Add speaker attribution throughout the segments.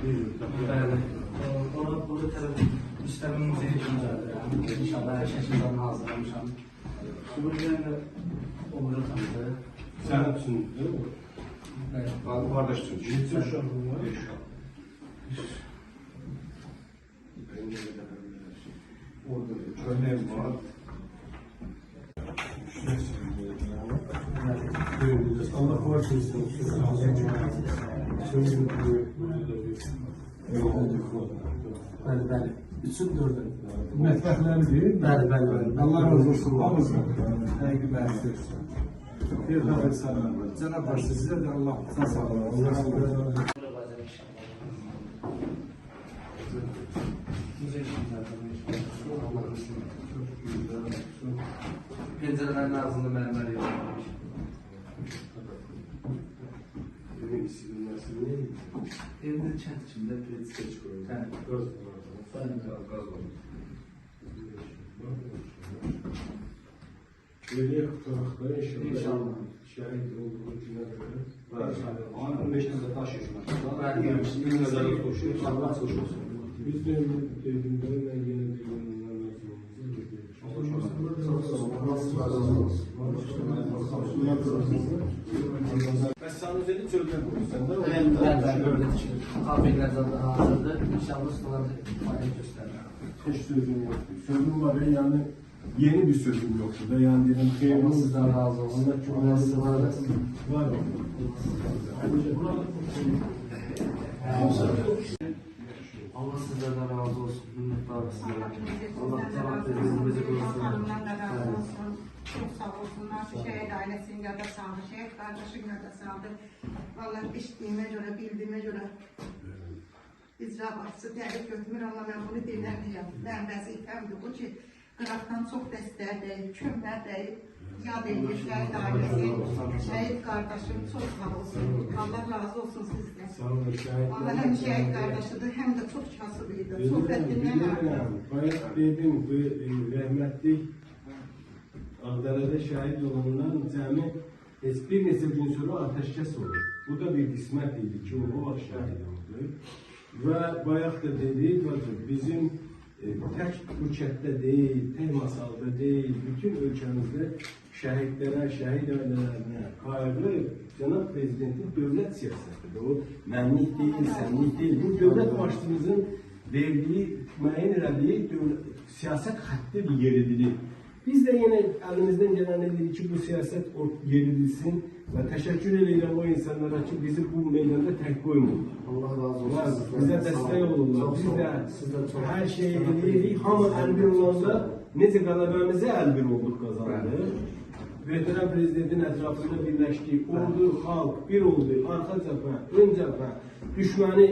Speaker 1: Bəli. Burada tərəf İstəmin muzeyi göndərdirəm. İnşallah hər şəkildən hazırlamışam. Bu yüzden de olacaq.
Speaker 2: Sen üçün, değil mi?
Speaker 1: Evet.
Speaker 2: Kardeş üçün.
Speaker 1: Üçün şu an.
Speaker 2: Orada çölev var. Allah bağışlasın.
Speaker 1: Bəli, bəli. Üçün dördün.
Speaker 2: Mətbəxləri deyil.
Speaker 1: Bəli, bəli, bəli.
Speaker 2: Allah razı olsun. Hamısın. Həqiqi bəhsdir. Bir daha sana. Cenab-ı Hak sizə də Allah sağ olun. Allah razı olsun.
Speaker 1: Pencerelerin ağzında mermer yapılmış.
Speaker 2: Evin isimlisi neydi?
Speaker 1: Evde kent içinde bir seç koyuyor.
Speaker 2: Gaz var. Geriye kuturakları inşallah. Şahit olduğu güne göre.
Speaker 3: Onun 5 tane taş yaşamak.
Speaker 1: Ben gelmiştim.
Speaker 3: Bir nazarı koşuyor. Allah hoş olsun.
Speaker 2: Biz de evimden ben yine de
Speaker 3: Sen üzerinde çölden koyuyorsun.
Speaker 1: Evet, ben böyle düşünüyorum. Kahvelerden de hazırdı. İnşallah ustalar fayda gösterir.
Speaker 2: hiç sözüm yoktu. Sözüm var ya yani yeni bir sözüm yoktu da yani dedim
Speaker 1: Allah
Speaker 2: kıyımız
Speaker 1: sizden razı olsun. Allah sizden razı olsun.
Speaker 2: var.
Speaker 1: Allah sizlerden razı olsun. Minnettarım sizlere. Allah tarafı bizi korusun.
Speaker 4: Çok sağ olsunlar. Şehit ailesinin de sağlık, şehit kardeşinin de sağlık. Vallahi içtiğime göre, bildiğime göre icra başçısı təklif götürmür, amma mən bunu dinləyirəm. Mən vəzifəmdir bu ki, qıraqdan çox dəstək deyil, kömər deyil, yad edir, şəhid ailesi, şəhid qardaşım çox sağ olsun. Allah razı olsun sizdən.
Speaker 2: Sağ olun şahit.
Speaker 4: Allah həm şəhid qardaşıdır, həm də çox kasıb idi. Sohbətindən aldım.
Speaker 2: Bayaq dedim bu rəhmətli Ağdərədə şəhid olandan cəmi heç bir neçə gün sonra ateşkəs olur. Bu da bir qismət idi ki, o vaxt şəhid oldu. Və bayaq da dedik, bizim tək bu kətdə deyil, tək masalda deyil, bütün ölkəmizdə şəhidlərə, şəhid ailələrinə qayğı Cənab Prezidentin dövlət siyasətidir. O mənlik deyil, sənlik deyil. Bu dövlət başçımızın verdiyi, müəyyən elədiyi siyasət xətti bir yeridilir. Biz də yenə əlimizdən gələn edirik ki, bu siyasət yeridilsin və təşəkkür edirəm o insanlara ki, bizi bu meydanda tək qoymurlar.
Speaker 1: Allah razı olsun.
Speaker 2: Bizə dəstək olurlar. Biz də hər şeyi edirik. Hamı əlbir olanda necə qələbəmizə əlbir olduq qazandı. Veteran Prezidentin ətrafında birləşdik. Ordu, xalq bir oldu. Arxa cəbhə, ön cəbhə, düşməni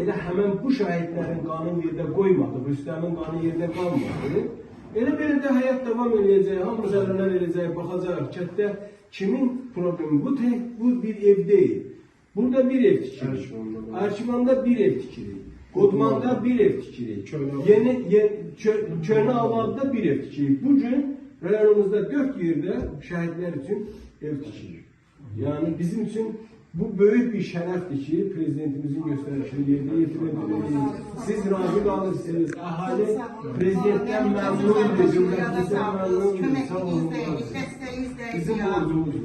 Speaker 2: elə həmən bu şəhidlərin qanı yerdə qoymadı. Rüstəmin qanı yerdə qalmadı. Elə belə də həyat davam edəcək, hamımız əlinə verəcək, baxacaq. Kətdə kimin problemi? Bu bir ev deyil. Burada bir ev tikirik. Arşivanda bir ev tikirik. Qodmanda bir ev tikirik. Köhnə Avadda bir ev tikirik. Bugün rayonumuzda 4 yerdə şəhidlər üçün ev tikirik. Yəni bizim üçün bu böyük bir şərəfdir ki, Prezidentimizin göstərişini yerinə yetirəbilirik. Siz razı qalırsınız, əhali Prezidentdən məmnundur, cümlətimizdən məmnundur. Sağ olun. Bizim borcumuzdur.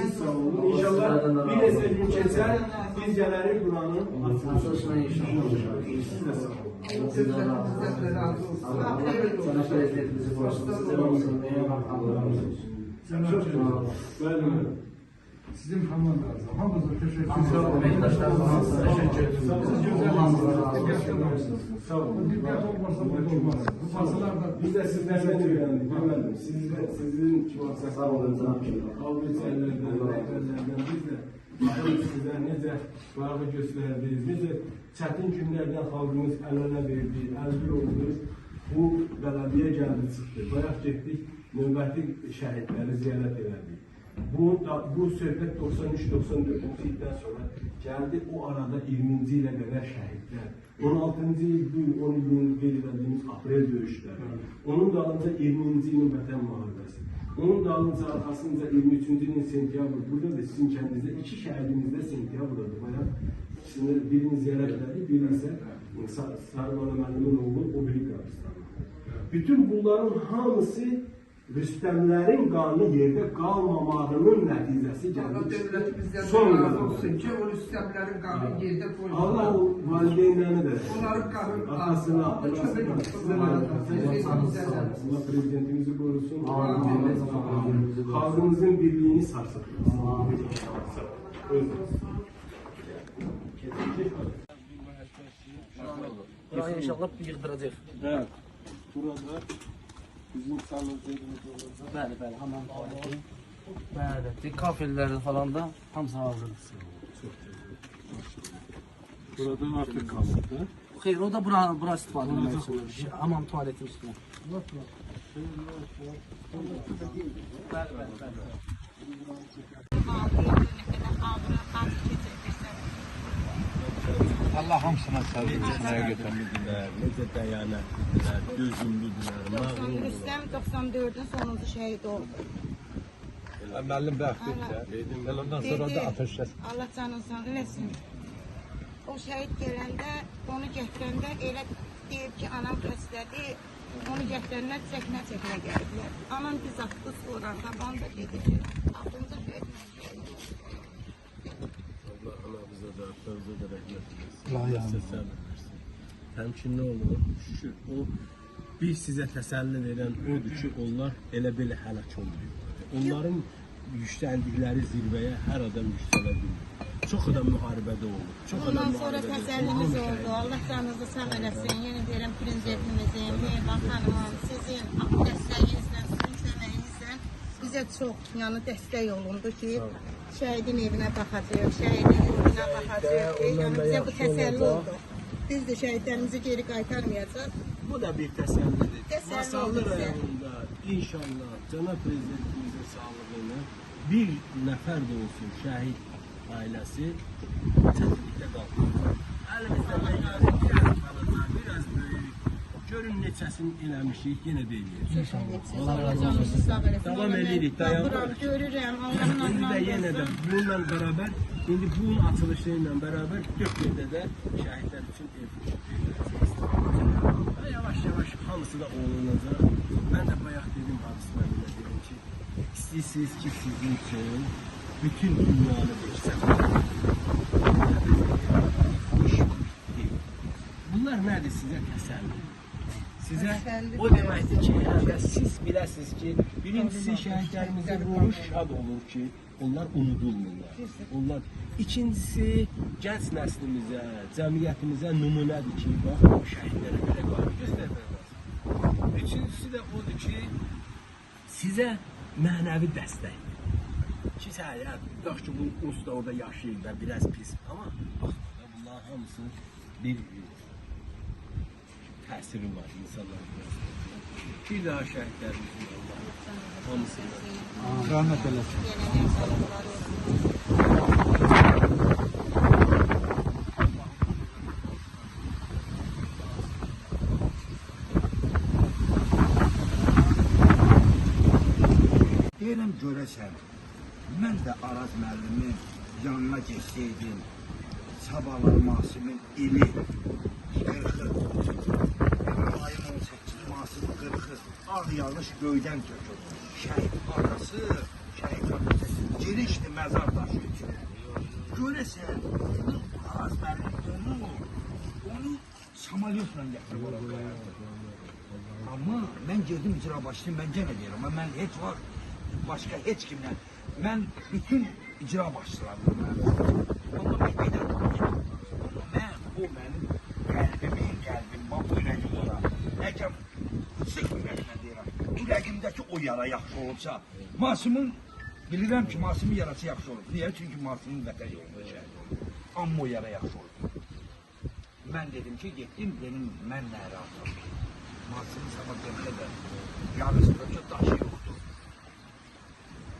Speaker 2: Siz sağ olun. İnşallah bir neçə gün keçər, biz gələrik buranın açılışına inşallah. Siz də sağ olun.
Speaker 1: Sizden razı olsun. Sana şereflerinizi başlasın. Allah razı olsun.
Speaker 2: Çok sağ olun.
Speaker 3: Sizin hamdan razı. Hamınıza teşekkür ederim.
Speaker 1: Sağ olun. Mektuşlarımıza teşekkür ederim.
Speaker 2: Sağ olun.
Speaker 3: Bir de olmazsa burada olmaz. Bu fazlalarda
Speaker 2: Biz de sizlerden öğrendik. Bilmedim. Sizin
Speaker 1: Sağ olun.
Speaker 2: kavga çaylardan, rəhbərlərdən biz də sizə necə varğı göstərdiniz, necə çətin günlərdən xalqımız əl-ələ verdi, əlbir oldu. Bu bələdiyyə gəldi çıxdı. Bayaq getdik, növbəti şəhidləri ziyarət elədik. Bu söhbət 93-94-cü ildən sonra gəldi, o arada 20-ci ilə qədər şəhidlər. 16-cı il, 10 ilin qeyd edildiyimiz aprel döyüşləri. Onun dalınca 20-ci ilin vətən müharibəsi. Onun dalınca arxasınca 23-cü ilin sentyabr, burada da sizin kəndinizdə 2 şəhidimizdə sentyabrdadır. Bayaq ikisini birini ziyarət elədik, biri isə Sarıbala müəllimin oğlu o biri qəbristanlıqdır. Bütün bunların hamısı Rüstəmlərin qanı yerdə qalmamağının nəticəsi
Speaker 5: Allah
Speaker 2: gəlmişdir.
Speaker 5: devletimizden
Speaker 2: Son
Speaker 5: razı
Speaker 2: qanı.
Speaker 5: olsun ki o Rüstemlerin kanı yerde koydu.
Speaker 2: Allah o valideynlərini də,
Speaker 5: Onların kanı
Speaker 2: atasını,
Speaker 5: Allah çöpe
Speaker 2: Allah prezidentimizi korusun.
Speaker 1: Amin.
Speaker 2: Halkımızın birliğini sarsın.
Speaker 1: Burayı inşallah yıktıracaq.
Speaker 2: Evet. Burada bizim sanatçılarımız olacaq.
Speaker 1: Bəli, bəli, hamam tuvaleti. Bəli, kafelləri falan da hamısı hazırdır.
Speaker 2: Burada artık kaldı.
Speaker 1: Xeyr, o da bura istifadə etmək üçün. Hamam tuvaletin üstünə. Bəli, bəli, bəli.
Speaker 6: Allah hamısına səbirlər, götürmüdülər, necə dəyanətdilər, dözümlüdülər, məğrurdular.
Speaker 4: Rüstəm 94'ün sonuncu şehit oldu.
Speaker 6: Müəllim bəxtlikcə, mən ondan sonra da ateşləs.
Speaker 4: Allah canını sağ eləsin. O şehit gələndə, onu gətirəndə elə deyib ki, anam xəstədir. Onu gətirəndə çəkmə gəliblər. Anam biz atdı sonra, taban da dedi ki, atınca şehit.
Speaker 2: Allah anamıza da, atamıza da rəhmət etsin. Həmçin nə olur? Şükür, o biz sizə təsəlli verən odur ki, onlar elə belə həlak olmuyor. Onların yüksəldikləri zirvəyə hər adam yüksələ bilir. Çox adam müharibədə olur.
Speaker 4: Ondan sonra təsəllimiz oldu. Allah canınızı sağ eləsin. Yenə deyirəm, prezidentimizin, Meyvan xanımın, sizin dəstəyinizlə, sizin köməyinizlə bizə çox dəstək olundu ki, şəhidin evinə baxacaq, şəhidin yurduna baxacaq. Yəni bizə bu təsəlli oldu. Biz də şəhidlərimizi geri qaytarmayacaq.
Speaker 2: Bu da bir təsəllidir.
Speaker 4: Təsəlli
Speaker 2: Masallı
Speaker 4: oldu bizə.
Speaker 2: rayonunda inşallah cənab prezidentimizin sağlığına bir nəfər də olsun şəhid ailəsi çətinlikdə qalır. Əlimizdə biraz böyük. Görün neçəsini eləmişik, yenə deyirik.
Speaker 4: Allah canınızı sağ eləsin.
Speaker 2: Davam edirik, dayanmırıq.
Speaker 4: Görürəm, Allahın
Speaker 2: İndi də yenə də
Speaker 4: adına.
Speaker 2: bununla bərabər, indi bunun açılışı ilə bərabər 4 yerdə də şəhidlər üçün ev və yavaş-yavaş hamısı da olunacaq. Mən də bayaq dedim hamısına belə dedim ki, istəyirsiniz ki, sizin üçün bütün dünyanı versəm. Bunlar nədir sizə təsəlli? Sizə o deməkdir ki, əgər siz biləsiniz ki, birincisi şəhidlərimizin ruhu şad olur ki, onlar unudulmurlar. Onlar ikincisi gənc nəslimizə, cəmiyyətimizə nümunədir ki, bax bu şəhidlərə belə qayğı göstərmək lazım. Üçüncüsü də odur ki, sizə mənəvi dəstəkdir. Ki, bax ki, bu urs da orada yaşayır da biraz pis. Amma bax, bunların hamısı bir təsiri var insanların arasında. Bir daha şəhidlərimizin Allah hamısını
Speaker 3: Rahmet eylesin.
Speaker 6: Deyirəm görəsən, mən də Araz müəllimin yanına geçsəydim, Sabahlar Masimin ili 40'ı, ayın 18 Masim 40'ı, ağ yağış göydən tökür. Şəhid atası, şəhid atası girişdi məzar daşı üçün. Görəsən, Araz müəllim onu samalyotla gətirib ora qoyardı. Amma mən girdim icra başlayayım, mən gene deyirəm, amma mən heç var, başqa heç kimlə, mən bütün icra başçılarım. Amma mən qədər danışmam. Amma o mənim qəlbim, bax bu ürəyim ora. Əgər sıx ürəklə deyirəm, ürəyimdəki o yara yaxşı olsa, Masimin, bilirəm ki, Masimin yarası yaxşı olur. Niyə? Çünki Masimin vətən yolunda şəhid olur. Amma o yara yaxşı olur. Mən dedim ki, getdim, dedim, mən nə razıyam. Masimin sabah demdə də yarısındakı daşı yoxdur.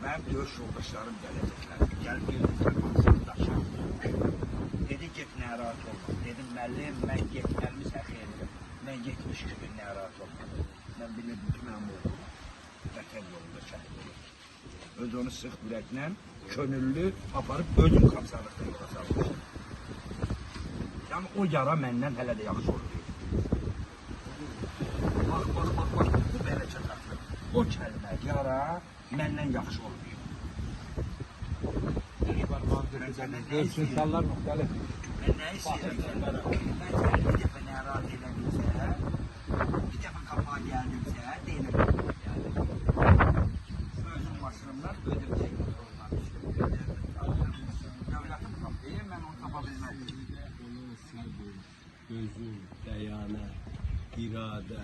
Speaker 6: Mənim döyüş yoldaşlarım gələcəklər. Gəlib gelmişlər Masimin daşı. Dedi, get narahat olma. Dedim, müəllim, mən getməlimi səxi edirəm. Mən 70 gün narahat olma. Mən bilirdim ki, mən bu. vətən yolunda şəhid etdi. Öz onu sıx ürəklə, könüllü aparıb özüm komissarlıqda yola salmışdım. Yəni o yara məndən hələ də yaxşı olur. Bax, bu belə çataqdır. O kəlmə, yara məndən yaxşı olmuyor.
Speaker 3: İnsanlar müxtəlif.
Speaker 6: Mən nə istəyirəm? Mən bir dəfə nərat eləmişsə, bir dəfə qapağa gəldimsə, deyiləm qapağa gəldim. Özüm maşınımdan ödüm çəkmək olmamışım. Dövlətim tapayım, mən onu tapa bilmədim.
Speaker 2: Onun səbir, gözü, dəyanət, iradə,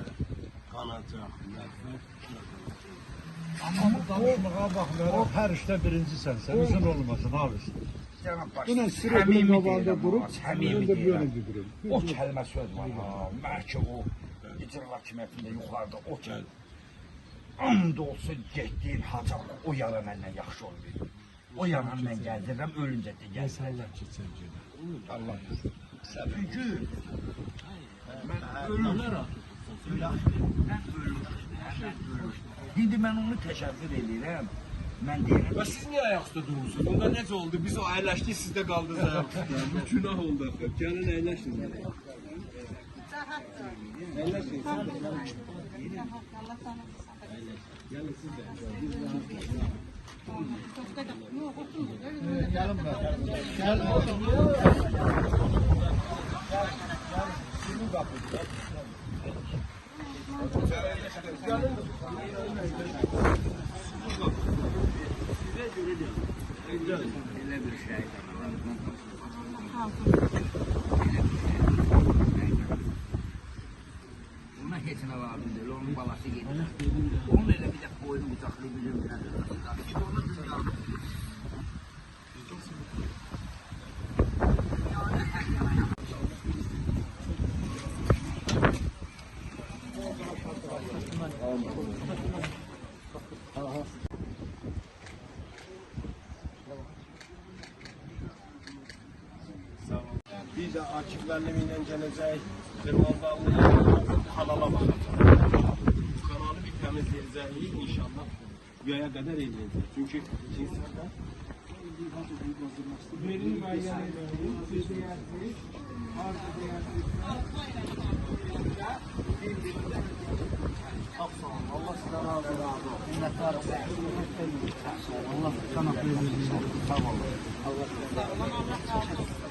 Speaker 2: qanacaq, nəfət.
Speaker 3: Amma bu danışmağa baxmayaraq hər işdə birincisən, sən üzün olmasın abi.
Speaker 6: Cənab
Speaker 3: Bunun
Speaker 6: başçı,
Speaker 3: sürekli
Speaker 6: səmimi
Speaker 3: qabağında
Speaker 6: deyirəm,
Speaker 3: durup,
Speaker 6: səmimi
Speaker 3: de
Speaker 6: deyirəm.
Speaker 3: böyle gidiyorum.
Speaker 6: O kəlmə söz var ha, məlki o icra hakimiyyətində yuxarıda o kəlmə. And olsun getdiyim hacaq, o yara məndən yaxşı olmuyor. O yana mən gəldirəm, ölüncə də gəlsin.
Speaker 2: Allah keçər gedər.
Speaker 6: Allah. Çünki mən ölürəm. Mən ölürəm. İndi mən onu təşəkkür edirəm. Mən deyirəm.
Speaker 2: Və siz niyə ayaqüstə durursunuz? Onda necə oldu? Biz o əyləşdik, siz də qaldınız ayaqüstə. Bu günah oldu. Gəlin əyləşin. Əyləşin. Gəlin siz də.
Speaker 6: Elə bir şey. Ona heç nə lazım deyil, onun balası gedir. Onun elə bir də boynu ucaqlayıb bilirəm. Onu düzəldir.
Speaker 2: Biz də Akif müəllim ilə gələcək, Qırmızıqallıya kanala baxacaq. Bu kanalı bir təmizləyəcəyik inşallah. Göyə qədər eləyəcək. Çünki insanda verin müəyyən edərik, siz deyərsiniz, arzu deyərsiniz. Allah sizdən razı olsun.
Speaker 6: Minnətlar olsun. Allah sana xeyir versin. Sağ olun.
Speaker 4: Allah razı olsun.